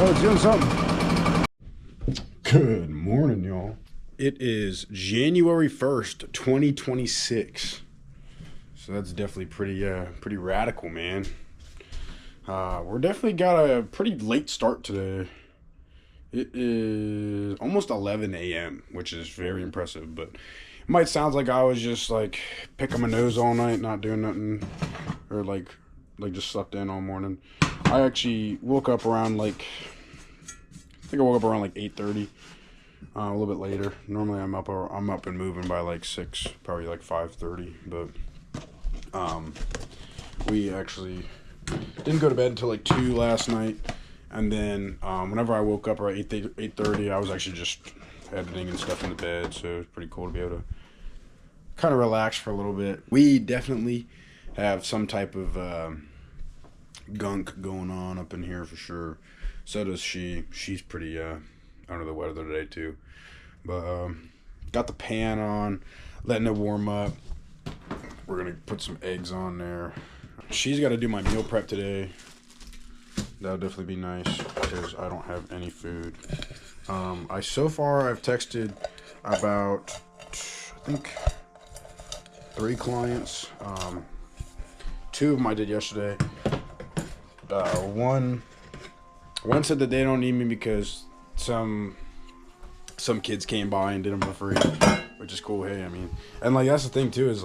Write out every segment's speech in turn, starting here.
Oh, it's doing something. Good morning, y'all. It is January 1st, 2026. So that's definitely pretty radical, man. We're definitely got a pretty late start today. It is almost 11 a.m., which is very impressive, but it might sound like I was just like picking my nose all night, not doing nothing, or like just slept in all morning. I actually woke up around I woke up around 8:30, a little bit later. Normally I'm up and moving by 6, probably 5:30, but we actually didn't go to bed until 2 last night. And then whenever I woke up around 8:30, I was actually just editing and stuff in the bed, so it was pretty cool to be able to kind of relax for a little bit. We definitely have some type of gunk going on up in here for sure. So does she. She's pretty under the weather today too. But got the pan on, letting it warm up. We're going to put some eggs on there. She's got to do my meal prep today. That'll definitely be nice because I don't have any food. I've texted about, I think, 3 clients. 2 of them I did yesterday. One said that they don't need me because some kids came by and did them for free, which is cool. Hey, I mean, and that's the thing too, is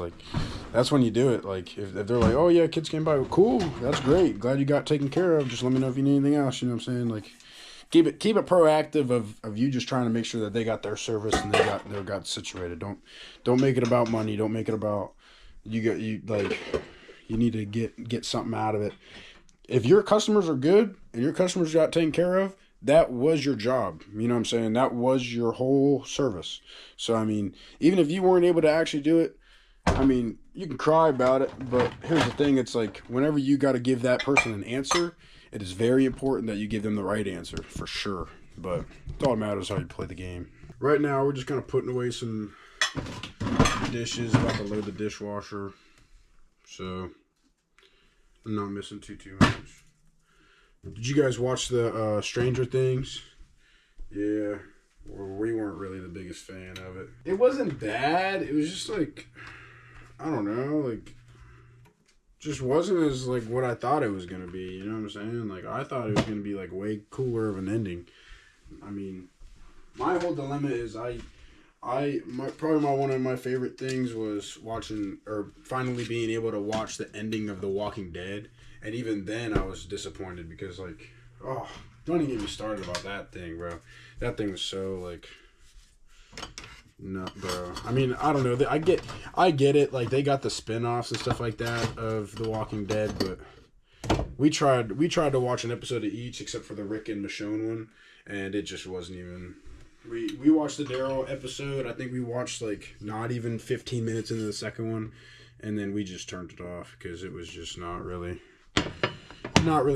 that's when you do it. If they're like, oh yeah, kids came by, well, cool, that's great, glad you got taken care of, just let me know if you need anything else, you know what I'm saying? Keep it proactive of you just trying to make sure that they got their service and they got situated. Don't make it about money. Don't make it about you need to get something out of it. If your customers are good and your customers got taken care of, that was your job. You know what I'm saying? That was your whole service. So, I mean, even if you weren't able to actually do it, I mean, you can cry about it, but here's the thing. It's whenever you got to give that person an answer, it is very important that you give them the right answer, for sure. But it all matters how you play the game. Right now, we're just kind of putting away some dishes, about to load the dishwasher. So, I'm not missing too much. Did you guys watch the Stranger Things? Yeah, we weren't really the biggest fan of it. It wasn't bad. It was just I don't know, just wasn't as what I thought it was gonna be. You know what I'm saying? I thought it was gonna be way cooler of an ending. I mean, my whole dilemma is probably one of my favorite things was watching, or finally being able to watch the ending of The Walking Dead. And even then I was disappointed because don't even get me started about that thing, bro. That thing was so no, bro. I mean, I don't know. I get it. They got the spin-offs and stuff like that of The Walking Dead, but we tried to watch an episode of each except for the Rick and Michonne one, and it just wasn't even. We watched the Daryl episode. I think we watched not even 15 minutes into the second one, and then we just turned it off because it was just not really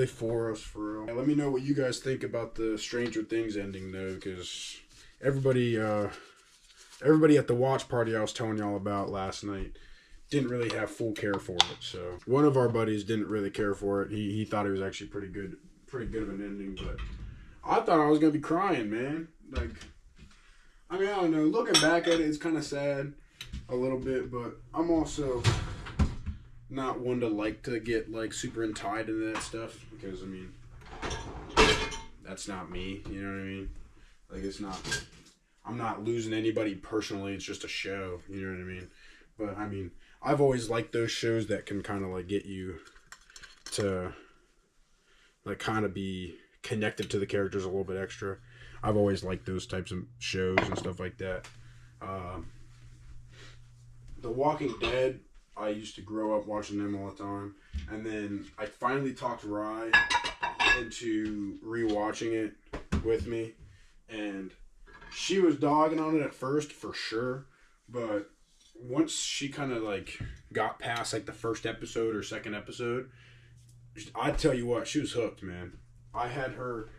for us, for real. Let me know what you guys think about the Stranger Things ending though, because everybody at the watch party I was telling y'all about last night didn't really have full care for it. So one of our buddies didn't really care for it. He thought it was actually pretty good of an ending, but I thought I was gonna be crying, man. I mean, I don't know. Looking back at it, it's kind of sad a little bit, but I'm also not one to get super tied into that stuff, because I mean, that's not me. You know what I mean? It's not. I'm not losing anybody personally. It's just a show. You know what I mean? But I mean, I've always liked those shows that can kind of get you to kind of be connected to the characters a little bit extra. I've always liked those types of shows and stuff like that. The Walking Dead, I used to grow up watching them all the time. And then I finally talked Rye into rewatching it with me. And she was dogging on it at first, for sure. But once she kind of got past the first episode or second episode, I tell you what, she was hooked, man. I had her.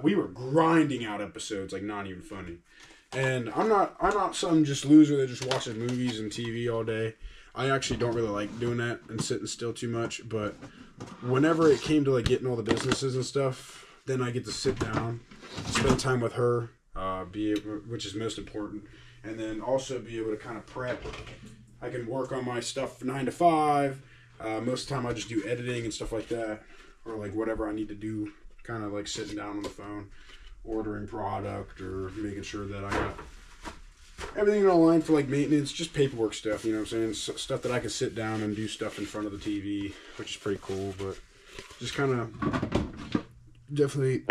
We were grinding out episodes, not even funny. And I'm not some just loser that just watches movies and TV all day. I actually don't really like doing that and sitting still too much. But whenever it came to getting all the businesses and stuff, then I get to sit down, spend time with her, which is most important, and then also be able to kind of prep. I can work on my stuff 9 to 5. Most of the time I just do editing and stuff like that, or like whatever I need to do, kind of like sitting down on the phone, ordering product or making sure that I got everything online for like maintenance, just paperwork stuff, you know what I'm saying? Stuff that I can sit down and do stuff in front of the TV, which is pretty cool, but just kind of definitely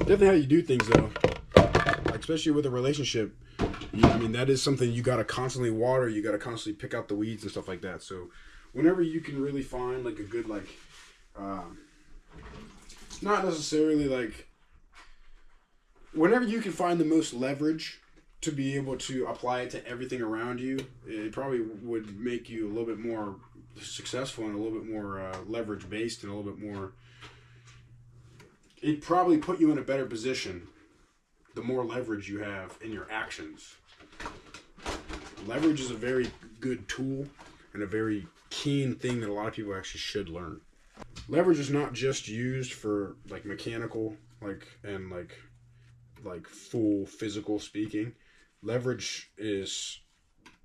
how you do things though. Like, especially with a relationship, I mean, that is something you got to constantly water, you got to constantly pick out the weeds and stuff like that. So whenever you can really find like a good, like, not necessarily like, whenever you can find the most leverage to be able to apply it to everything around you, it probably would make you a little bit more successful and a little bit more leverage based and a little bit more, it'd probably put you in a better position the more leverage you have in your actions. Leverage is a very good tool and a very keen thing that a lot of people actually should learn. Leverage is not just used for like mechanical, and full physical speaking. Leverage is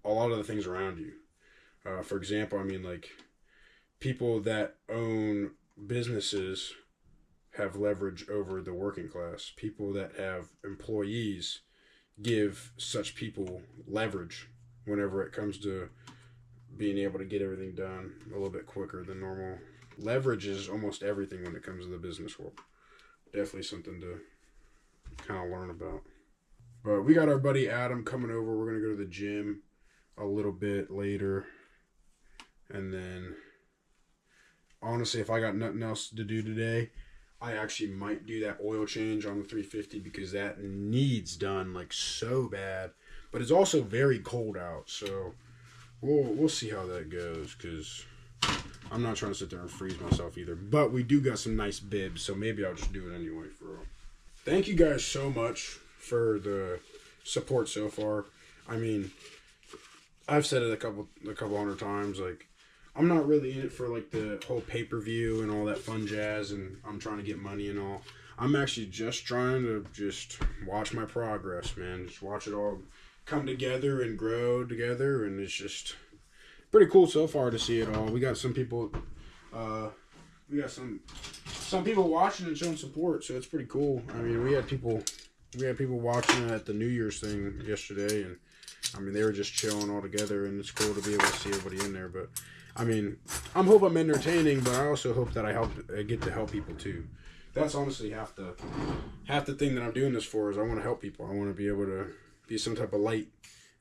a lot of the things around you. For example, I mean, like, people that own businesses have leverage over the working class. People that have employees give such people leverage whenever it comes to being able to get everything done a little bit quicker than normal. Leverage is almost everything when it comes to the business world. Definitely something to kind of learn about. But we got our buddy Adam coming over. We're going to go to the gym a little bit later. And then, honestly, if I got nothing else to do today, I actually might do that oil change on the 350 because that needs done like so bad. But it's also very cold out, so we'll see how that goes because I'm not trying to sit there and freeze myself either. But we do got some nice bibs, so maybe I'll just do it anyway for real. Thank you guys so much for the support so far. I mean, I've said it a couple hundred times, like, I'm not really in it for like the whole pay-per-view and all that fun jazz, and I'm trying to get money and all. I'm actually just trying to just watch my progress, man. Just watch it all come together and grow together, and it's just pretty cool so far to see it all. We got some people, some people watching and showing support, so it's pretty cool. I mean, we had people watching at the New Year's thing yesterday, and I mean, they were just chilling all together, and it's cool to be able to see everybody in there. But I mean, I hope I'm entertaining, but I also hope that I get to help people too. That's honestly half the thing that I'm doing this for, is I want to help people. I want to be able to be some type of light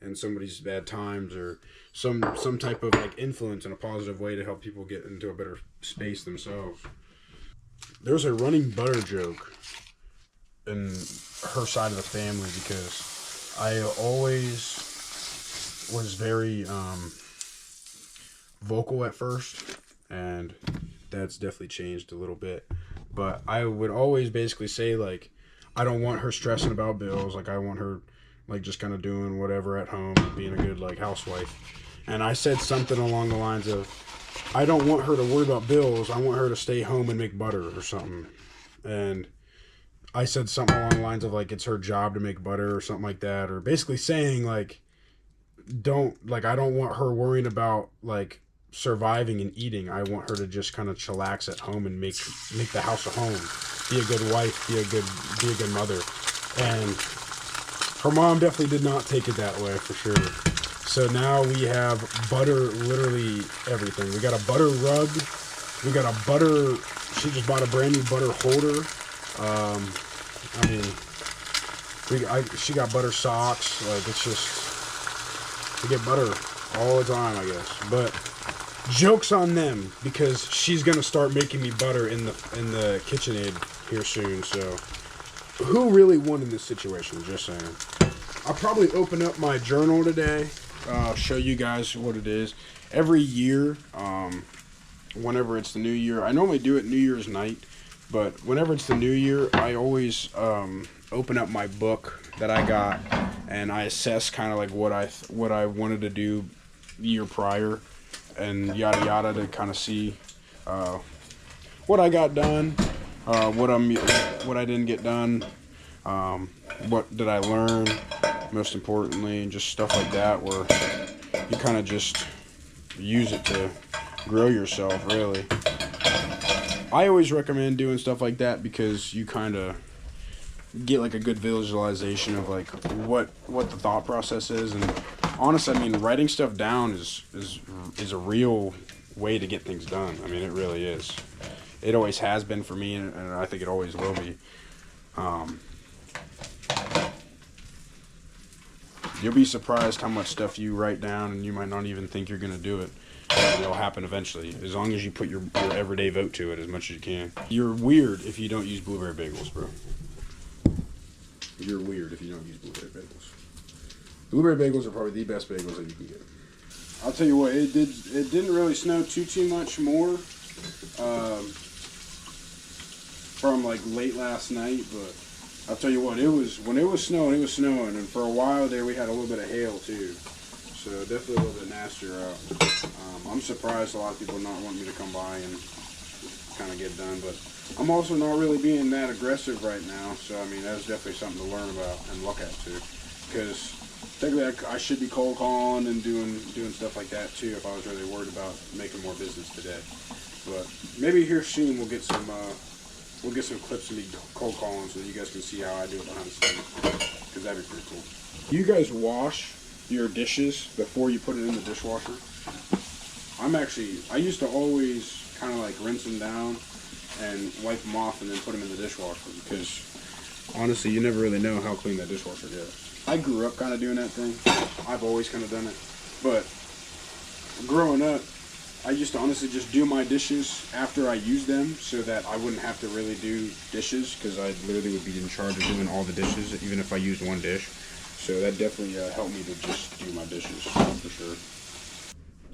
in somebody's bad times, or some type of like influence in a positive way to help people get into a better space themselves. There's a running butter joke in her side of the family because I always was very vocal at first, and that's definitely changed a little bit. But I would always basically say, like, I don't want her stressing about bills. Like, I want her, like, just kind of doing whatever at home, being a good, like, housewife. And I said something along the lines of, I don't want her to worry about bills. I want her to stay home and make butter or something. And I said something along the lines of, like, it's her job to make butter or something like that. Or basically saying, like, I don't want her worrying about, like, surviving and eating. I want her to just kind of chillax at home and make the house a home, be a good wife, be a good mother. And her mom definitely did not take it that way, for sure. So now we have butter, literally everything. We got a butter rug. We got a butter. She just bought a brand new butter holder. I mean, she got butter socks. Like, it's just, we get butter all the time, I guess. But joke's on them, because she's gonna start making me butter in the KitchenAid here soon. So who really won in this situation? Just saying. I'll probably open up my journal today. I'll show you guys what it is. Every year, whenever it's the new year, I normally do it New Year's night, but whenever it's the new year, I always open up my book that I got, and I assess kind of like what I wanted to do the year prior, and yada yada, to kind of see what I got done. what I didn't get done, what did I learn, most importantly, and just stuff like that, where you kind of just use it to grow yourself, really. I always recommend doing stuff like that because you kind of get like a good visualization of like what the thought process is. And honestly, I mean, writing stuff down is a real way to get things done. I mean, it really is. It always has been for me, and I think it always will be. You'll be surprised how much stuff you write down, and you might not even think you're gonna do it. It'll happen eventually, as long as you put your everyday vote to it as much as you can. You're weird if you don't use blueberry bagels, bro. You're weird if you don't use blueberry bagels. Blueberry bagels are probably the best bagels that you can get. I'll tell you what, it didn't really snow too much more from like late last night, but I'll tell you what, when it was snowing, and for a while there we had a little bit of hail too. So definitely a little bit nastier out. I'm surprised a lot of people not wanting me to come by and kind of get done, but I'm also not really being that aggressive right now. So I mean, that's definitely something to learn about and look at too, because technically I should be cold calling and doing stuff like that too if I was really worried about making more business today. But maybe here soon we'll get some clips of me cold calling so that you guys can see how I do it behind the scenes, because that'd be pretty cool. You guys wash your dishes before you put it in the dishwasher? I used to always kind of like rinse them down and wipe them off and then put them in the dishwasher, because honestly you never really know how clean that dishwasher gets. I grew up kind of doing that thing. I've always kind of done it, but growing up I used to honestly just do my dishes after I used them so that I wouldn't have to really do dishes, because I literally would be in charge of doing all the dishes even if I used one dish. So that definitely helped me to just do my dishes, for sure.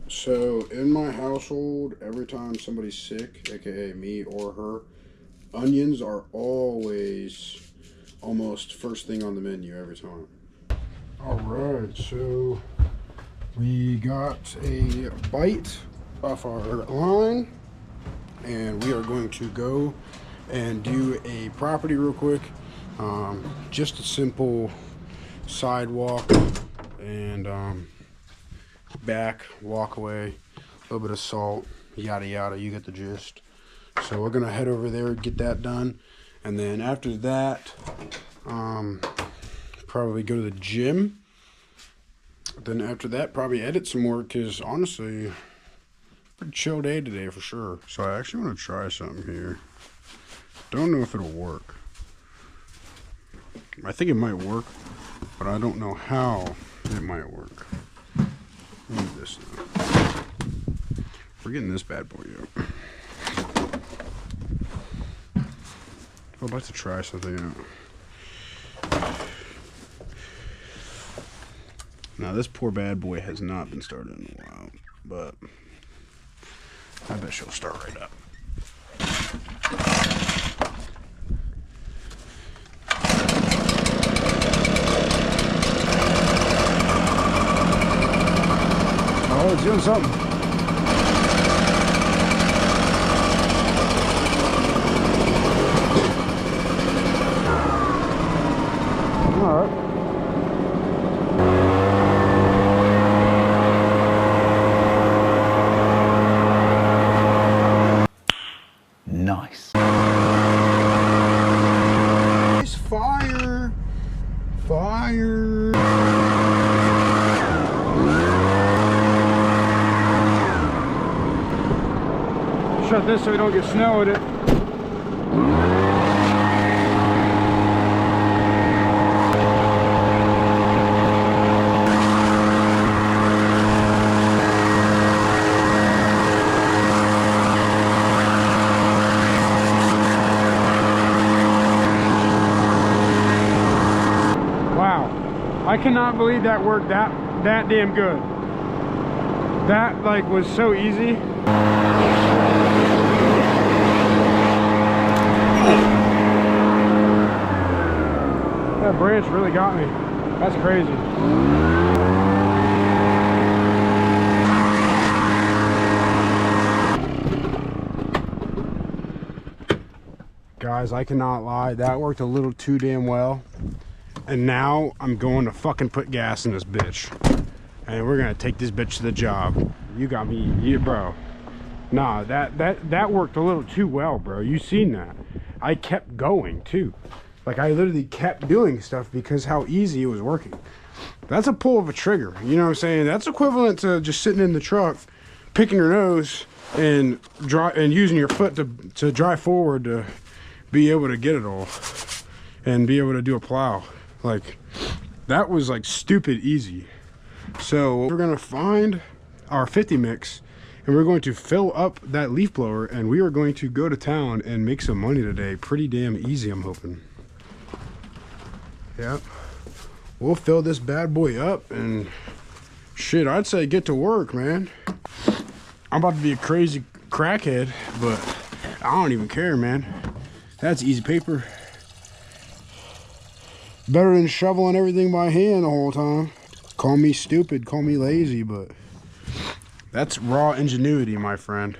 So in my household, every time somebody's sick, aka me or her, onions are always almost first thing on the menu every time. Alright, so we got a bite off our line, and we are going to go and do a property real quick. Just a simple sidewalk and back walk away, a little bit of salt, yada yada, you get the gist. So we're gonna head over there, get that done, and then after that probably go to the gym. Then after that probably edit some more, because honestly pretty chill day today for sure. So I actually want to try something here. Don't know if it'll work. I think it might work, but I don't know how it might work. Move this now. We're getting this bad boy out. I'd like to try something out. Now this poor bad boy has not been started in a while, but I bet she'll start right up. Oh, it's doing something. All right. Nice. Fire. Fire. Shut this so we don't get snow at it. I cannot believe that worked that damn good. That like was so easy. That branch really got me. That's crazy. Guys, I cannot lie, that worked a little too damn well. And now I'm going to fucking put gas in this bitch. And we're gonna take this bitch to the job. You got me, you bro. Nah, that worked a little too well, bro. You seen that. I kept going too. Like I literally kept doing stuff because how easy it was working. That's a pull of a trigger, you know what I'm saying? That's equivalent to just sitting in the truck, picking your nose and using your foot to drive forward to be able to get it all and be able to do a plow. Like that was like stupid easy. So we're gonna find our 50 mix and we're going to fill up that leaf blower and we are going to go to town and make some money today. Pretty damn easy, I'm hoping. Yep. We'll fill this bad boy up and shit, I'd say get to work, man. I'm about to be a crazy crackhead, but I don't even care, man. That's easy paper. Better than shoveling everything by hand the whole time. Call me stupid, call me lazy, but that's raw ingenuity, my friend.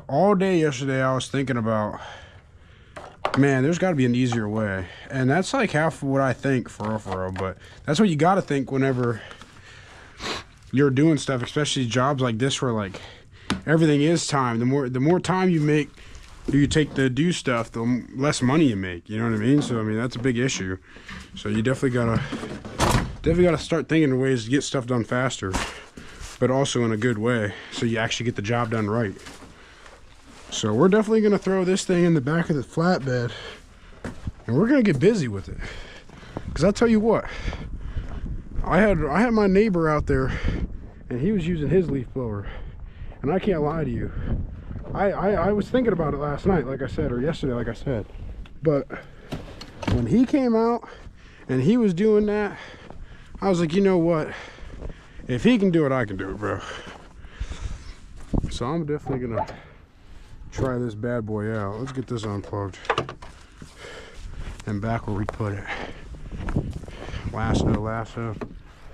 All day yesterday I was thinking about, man, there's got to be an easier way. And that's like half of what I think for real, but that's what you got to think whenever you're doing stuff, especially jobs like this where like everything is time. The more time you take to do stuff, the less money you make, you know what I mean? So I mean that's a big issue. So you definitely gotta start thinking of ways to get stuff done faster, but also in a good way so you actually get the job done right. So we're definitely gonna throw this thing in the back of the flatbed and we're gonna get busy with it. Because I tell you what, I had my neighbor out there and he was using his leaf blower, and I can't lie to you, I was thinking about it last night, like I said, or yesterday, like I said, but when he came out and he was doing that, I was like, you know what, if he can do it, I can do it, bro. So I'm definitely gonna try this bad boy out. Let's get this unplugged and back where we put it. Lasso.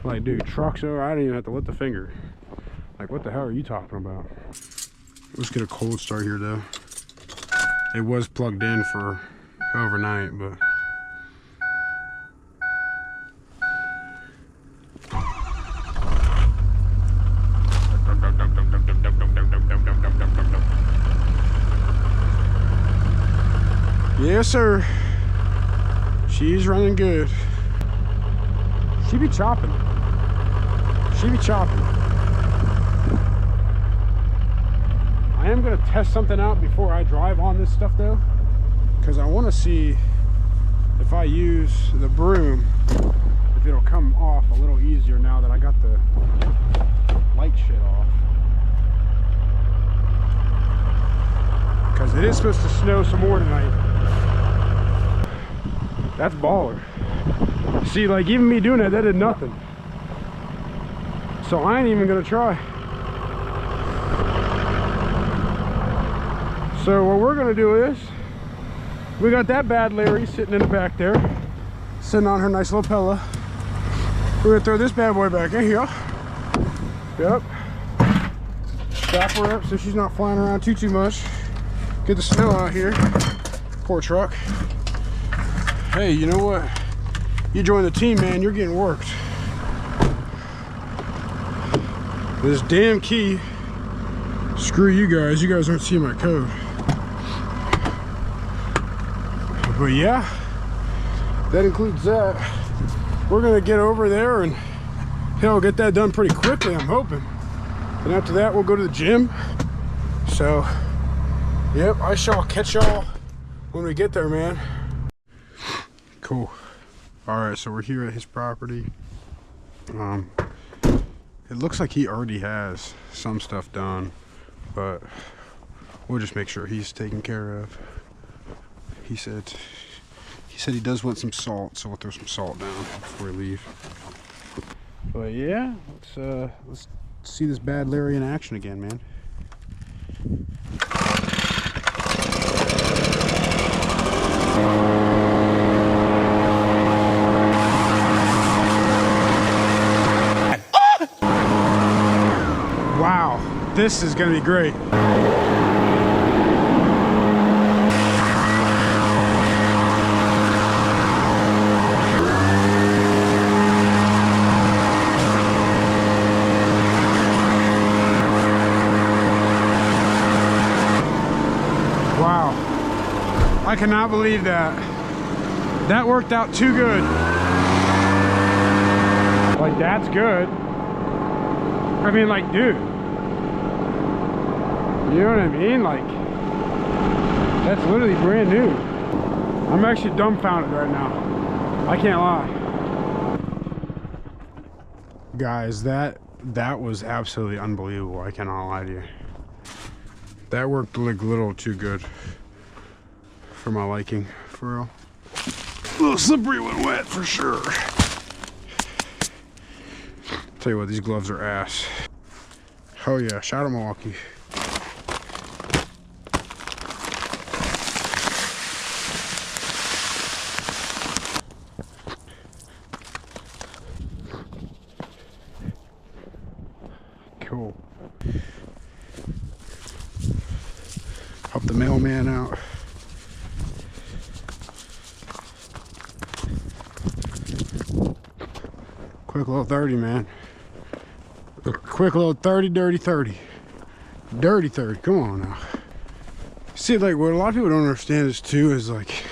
Like, dude, trucks over, I didn't even have to lift the finger. Like, what the hell are you talking about? Let's get a cold start here though. It was plugged in for overnight, but yes sir, she's running good. She be chopping. I am gonna test something out before I drive on this stuff though, because I want to see if I use the broom, if it'll come off a little easier now that I got the light shit off. Because it is supposed to snow some more tonight. That's baller. See, like even me doing that did nothing. So I ain't even gonna try. So what we're gonna do is, we got that bad Larry sitting in the back there, sitting on her nice little Pella. We're gonna throw this bad boy back in here. Yep. Strap her up so she's not flying around too much. Get the snow out here. Poor truck. Hey, you know what? You join the team, man, you're getting worked. This damn key, screw you guys aren't seeing my code. But yeah, that includes that. We're gonna get over there and hell, get that done pretty quickly, I'm hoping. And after that, we'll go to the gym. So, yep, I shall catch y'all when we get there, man. Cool. All right, so we're here at his property. It looks like he already has some stuff done, but we'll just make sure he's taken care of. He said he does want some salt, so we'll throw some salt down before we leave. But yeah, let's see this bad Larry in action again, man. Wow, this is gonna be great. Wow. I cannot believe that. That worked out too good. Like, that's good. I mean, like, dude. You know what I mean? Like, that's literally brand new. I'm actually dumbfounded right now. I can't lie. Guys, that was absolutely unbelievable. I cannot lie to you. That worked like a little too good for my liking, for real. A little slippery when wet, for sure. Tell you what, these gloves are ass. Oh yeah, shout out Milwaukee. Cool. Help the mailman out. Quick little 30, man. Quick little 30, dirty 30. Dirty 30, come on now. See, like, what a lot of people don't understand is too, is like,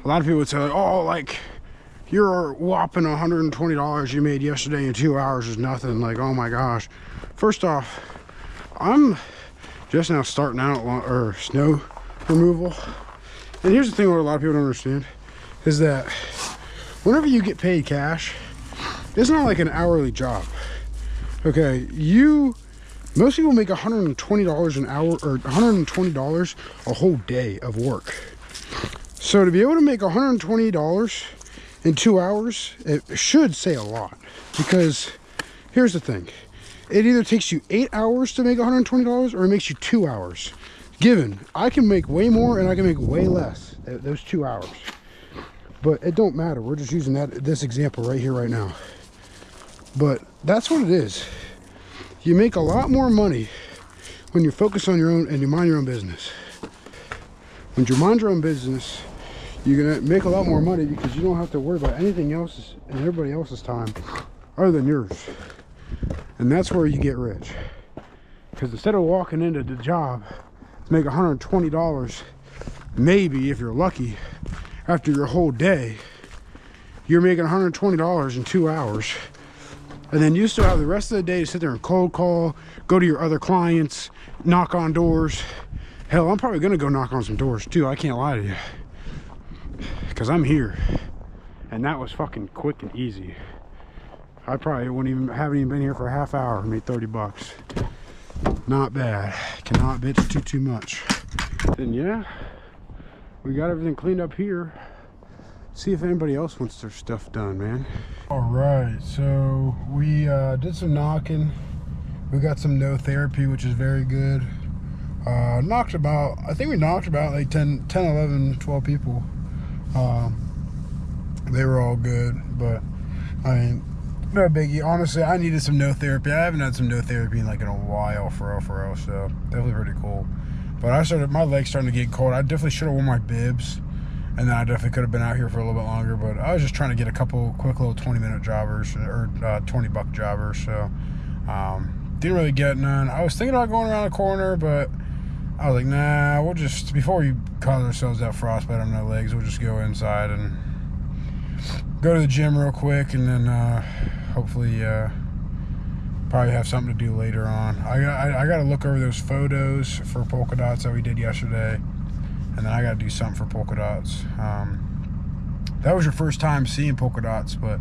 a lot of people would say, like, oh, like, your whopping $120 you made yesterday in 2 hours is nothing. Like, oh my gosh. First off, I'm just now starting out or snow removal. And here's the thing, what a lot of people don't understand is that whenever you get paid cash, it's not like an hourly job. Okay, most people make $120 an hour or $120 a whole day of work. So to be able to make $120 in 2 hours, it should say a lot. Because here's the thing, it either takes you 8 hours to make $120 or it makes you 2 hours. Given, I can make way more and I can make way less those 2 hours. But it don't matter, we're just using this example right here, right now. But that's what it is. You make a lot more money when you focus on your own and you mind your own business. When you mind your own business, you're gonna make a lot more money because you don't have to worry about anything else and everybody else's time other than yours. And that's where you get rich. Because instead of walking into the job to make $120, maybe if you're lucky, after your whole day, you're making $120 in 2 hours. And then you still have the rest of the day to sit there and cold call, go to your other clients, knock on doors. Hell, I'm probably gonna go knock on some doors too, I can't lie to you. Because I'm here. And that was fucking quick and easy. I probably haven't even been here for a half hour and made 30 bucks. Not bad. Cannot bitch too much. Then yeah, we got everything cleaned up here. See if anybody else wants their stuff done, man. All right, so we did some knocking. We got some no therapy, which is very good. I think we knocked about like 10, 11, 12 people. They were all good, but I mean, no biggie. Honestly, I needed some no therapy. I haven't had some no therapy in like in a while, for real, so definitely pretty cool. But my legs starting to get cold. I definitely should have worn my bibs. And then I definitely could have been out here for a little bit longer, but I was just trying to get a couple quick little 20-minute jobbers or 20-buck jobbers, so didn't really get none. I was thinking about going around the corner, but I was like, nah, we'll just, before we cause ourselves that frostbite on our legs, we'll just go inside and go to the gym real quick, and then hopefully probably have something to do later on. I got to look over those photos for polka dots that we did yesterday. And then I got to do something for polka dots. That was your first time seeing polka dots, but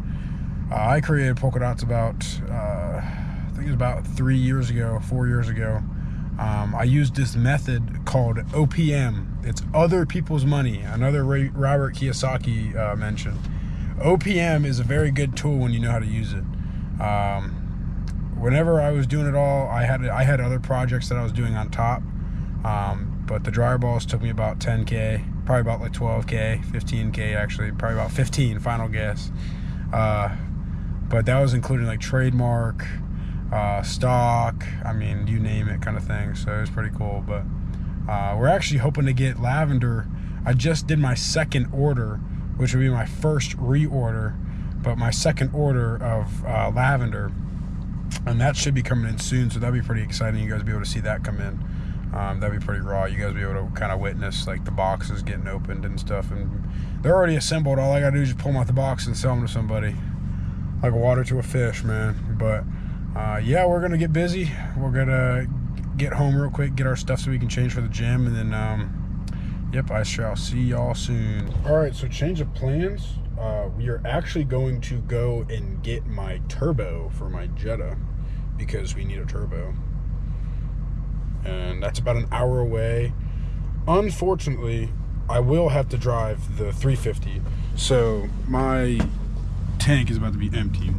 I created polka dots about, I think it was about 4 years ago. I used this method called OPM. It's other people's money, another Robert Kiyosaki mentioned. OPM is a very good tool when you know how to use it. Whenever I was doing it all, I had other projects that I was doing on top. But the dryer balls took me about 10K, probably about like 12K, 15K actually, probably about 15, final guess. But that was including like trademark, stock, I mean, you name it kind of thing. So it was pretty cool. But we're actually hoping to get lavender. I just did my second order, which would be my first reorder, but my second order of lavender. And that should be coming in soon, so that'll be pretty exciting. You guys will be able to see that come in. That'd be pretty raw. You guys will be able to kind of witness like the boxes getting opened and stuff, and they're already assembled. All I gotta do is just pull them out the box and sell them to somebody, like water to a fish, man. But yeah, we're gonna get busy. We're gonna get home real quick, get our stuff so we can change for the gym, and then yep, I shall see y'all soon. All right, so change of plans. We are actually going to go and get my turbo for my Jetta because we need a turbo. And that's about an hour away. Unfortunately, I will have to drive the 350. So my tank is about to be empty.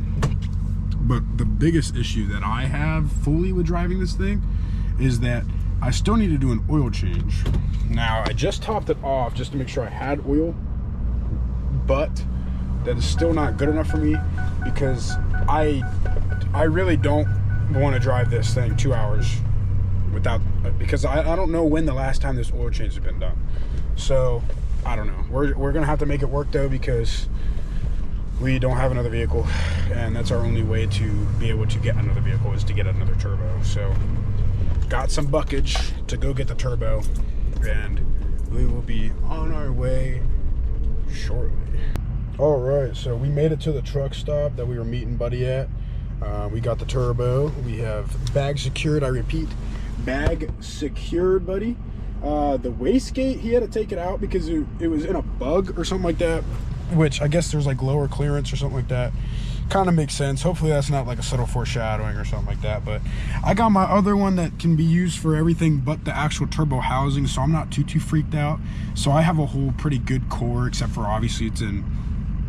But the biggest issue that I have fully with driving this thing is that I still need to do an oil change. Now, I just topped it off just to make sure I had oil, but that is still not good enough for me because I really don't want to drive this thing 2 hours without, because I don't know when the last time this oil change has been done. So I don't know. We're gonna have to make it work though, because we don't have another vehicle, and that's our only way to be able to get another vehicle is to get another turbo. So got some buckage to go get the turbo, and we will be on our way shortly. All right, so we made it to the truck stop that we were meeting Buddy at. We got the turbo. We have bag secured. I repeat, bag secured, Buddy. The wastegate, he had to take it out because it was in a bug or something like that, which I guess there's like lower clearance or something like that. Kind of makes sense. Hopefully that's not like a subtle foreshadowing or something like that. But I got my other one that can be used for everything but the actual turbo housing, so I'm not too freaked out. So I have a whole pretty good core, except for obviously it's in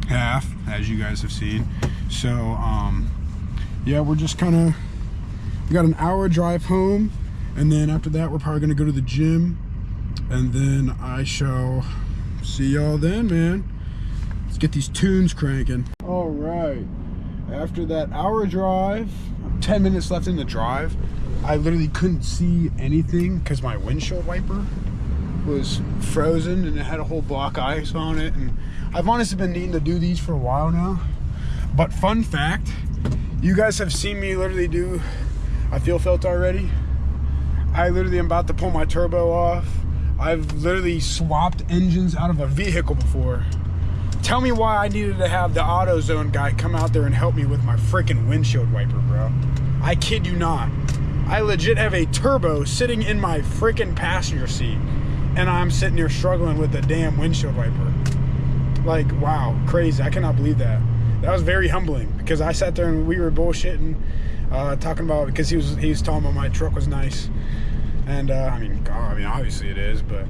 half, as you guys have seen. So yeah, we're just kind of, we got an hour drive home, and then after that we're probably gonna go to the gym, and then I shall see y'all then, man. Let's get these tunes cranking. All right, after that hour drive, 10 minutes left in the drive, I literally couldn't see anything because my windshield wiper was frozen and it had a whole block of ice on it. And I've honestly been needing to do these for a while now. But fun fact, you guys have seen me literally do a fuel filter already. I literally am about to pull my turbo off. I've literally swapped engines out of a vehicle before. Tell me why I needed to have the AutoZone guy come out there and help me with my freaking windshield wiper, bro. I kid you not. I legit have a turbo sitting in my freaking passenger seat, and I'm sitting here struggling with the damn windshield wiper. Like, wow, crazy. I cannot believe that. That was very humbling, because I sat there and we were bullshitting, talking about, because he was talking about my truck was nice. And I mean, obviously it is, but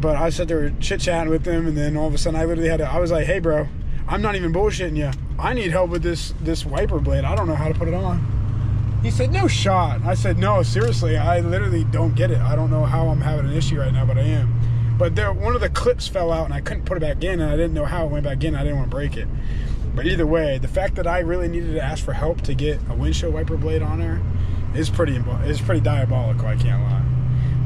I sat there chit-chatting with him, and then all of a sudden I literally I was like, hey bro, I'm not even bullshitting you. I need help with this wiper blade. I don't know how to put it on. He said, no shot. I said, no, seriously, I literally don't get it. I don't know how I'm having an issue right now, but I am. But one of the clips fell out and I couldn't put it back in, and I didn't know how it went back in. I didn't want to break it. But either way, the fact that I really needed to ask for help to get a windshield wiper blade on there is pretty diabolical, I can't lie.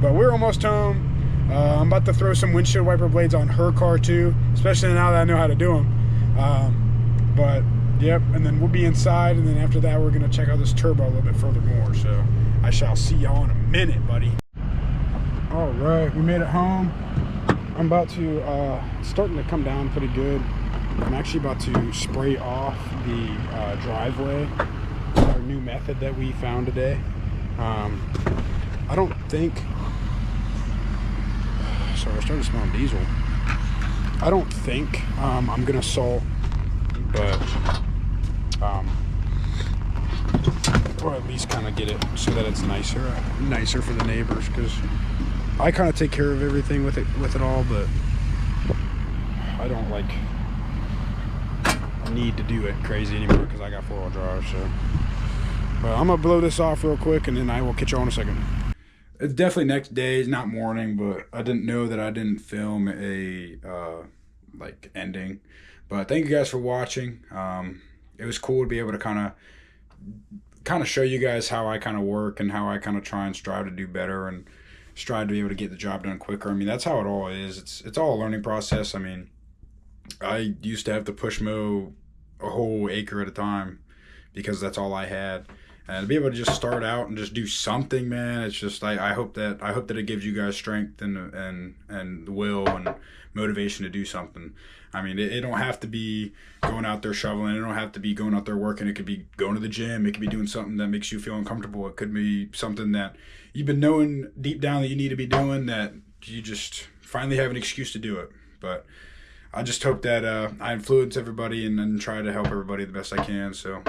But we're almost home. I'm about to throw some windshield wiper blades on her car too, especially now that I know how to do them. But yep, and then we'll be inside, and then after that we're gonna check out this turbo a little bit further more. So I shall see y'all in a minute, buddy. All right, we made it home. I'm about to, it's starting to come down pretty good. I'm actually about to spray off the driveway, our new method that we found today. I don't think, sorry, I started smelling diesel. I don't think I'm gonna salt, but or at least kind of get it so that it's nicer for the neighbors, because I kind of take care of everything with it all, but I don't like need to do it crazy anymore because I got 4-wheel drive. So but I'm gonna blow this off real quick, and then I will catch you all in a second. It's definitely next day, it's not morning, but I didn't know that I didn't film a like ending. But thank you guys for watching. It was cool to be able to kind of show you guys how I kind of work and how I kind of try and strive to do better and strive to be able to get the job done quicker. I mean, that's how it all is. It's all a learning process. I mean, I used to have to push mow a whole acre at a time because that's all I had. And to be able to just start out and just do something, man, it's just I hope that it gives you guys strength and the will and motivation to do something. I mean, it don't have to be going out there shoveling. It don't have to be going out there working. It could be going to the gym. It could be doing something that makes you feel uncomfortable. It could be something that you've been knowing deep down that you need to be doing, that you just finally have an excuse to do it. But I just hope that I influence everybody and try to help everybody the best I can. So,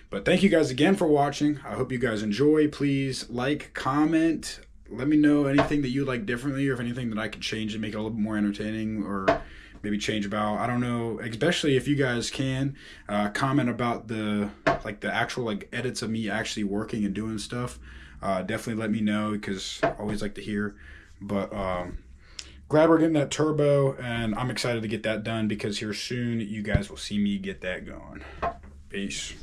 but thank you guys again for watching. I hope you guys enjoy. Please like, comment. Let me know anything that you like differently, or if anything that I could change and make it a little bit more entertaining, or maybe change about, I don't know, especially if you guys can comment about the actual edits of me actually working and doing stuff. Definitely let me know, because I always like to hear. But glad we're getting that turbo, and I'm excited to get that done, because here soon you guys will see me get that going. Peace.